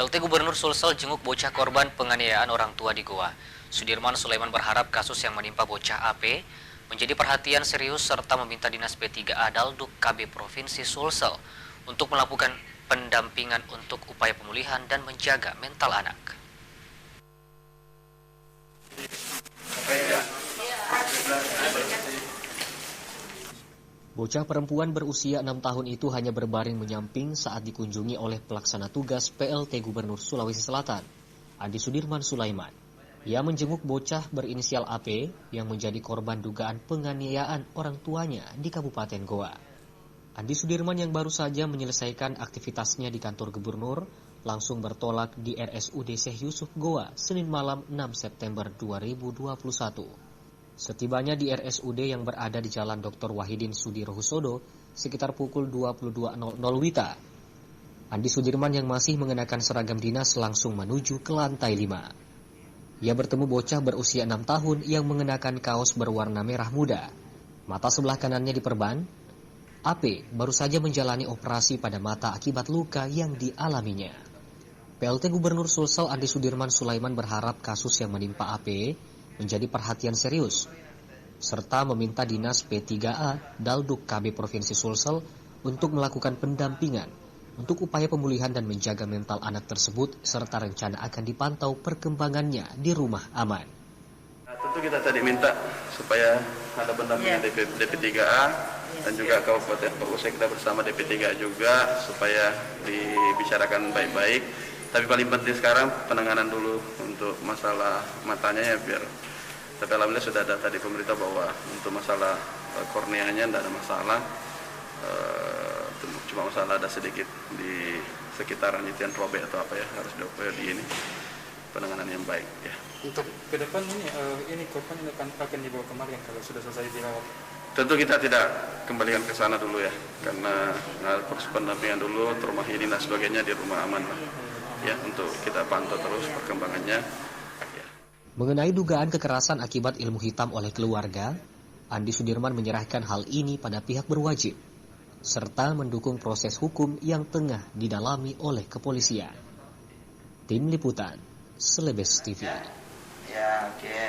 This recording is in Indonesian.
PLT Gubernur Sulsel jenguk bocah korban penganiayaan orang tua di Goa. Sudirman Sulaiman berharap kasus yang menimpa bocah AP menjadi perhatian serius serta meminta Dinas P3A Dalduk KB Provinsi Sulsel untuk melakukan pendampingan untuk upaya pemulihan dan menjaga mental anak. Bocah perempuan berusia 6 tahun itu hanya berbaring menyamping saat dikunjungi oleh pelaksana tugas PLT Gubernur Sulawesi Selatan, Andi Sudirman Sulaiman. Ia menjenguk bocah berinisial AP yang menjadi korban dugaan penganiayaan orang tuanya di Kabupaten Goa. Andi Sudirman yang baru saja menyelesaikan aktivitasnya di kantor gubernur langsung bertolak di RSUD Syekh Yusuf Goa Senin malam 6 September 2021. Setibanya di RSUD yang berada di Jalan Dr. Wahidin Sudirohusodo sekitar pukul 22.00 WITA, Andi Sudirman yang masih mengenakan seragam dinas langsung menuju ke lantai 5. Ia bertemu bocah berusia 6 tahun yang mengenakan kaos berwarna merah muda. Mata sebelah kanannya diperban. AP baru saja menjalani operasi pada mata akibat luka yang dialaminya. PLT Gubernur Sulsel Andi Sudirman Sulaiman berharap kasus yang menimpa AP menjadi perhatian serius, serta meminta Dinas P3A Dalduk KB Provinsi Sulsel untuk melakukan pendampingan untuk upaya pemulihan dan menjaga mental anak tersebut, serta rencana akan dipantau perkembangannya di rumah aman. Tentu kita tadi minta supaya ada pendampingan DP3A dan juga Kabupaten Kapolsek kita bersama DP3A juga supaya dibicarakan baik-baik. Tapi paling penting sekarang penanganan dulu untuk masalah matanya ya biar. Tapi alhamdulillah sudah ada tadi pemerintah bahwa untuk masalah korneanya tidak ada masalah, cuma masalah ada sedikit di sekitaran itu yang robek atau apa ya, harus di ini penanganan yang baik ya. Untuk ke depan ini korban akan dibawa kemari kalau sudah selesai dirawat? Tentu kita tidak kembalikan ke sana dulu ya, karena proses pendampingan dulu, rumah ini dan sebagainya di rumah aman lah. Ya, untuk kita pantau terus perkembangannya. Ya. Mengenai dugaan kekerasan akibat ilmu hitam oleh keluarga, Andi Sudirman menyerahkan hal ini pada pihak berwajib, serta mendukung proses hukum yang tengah didalami oleh kepolisian. Tim Liputan, Selebes TV. Ya, oke.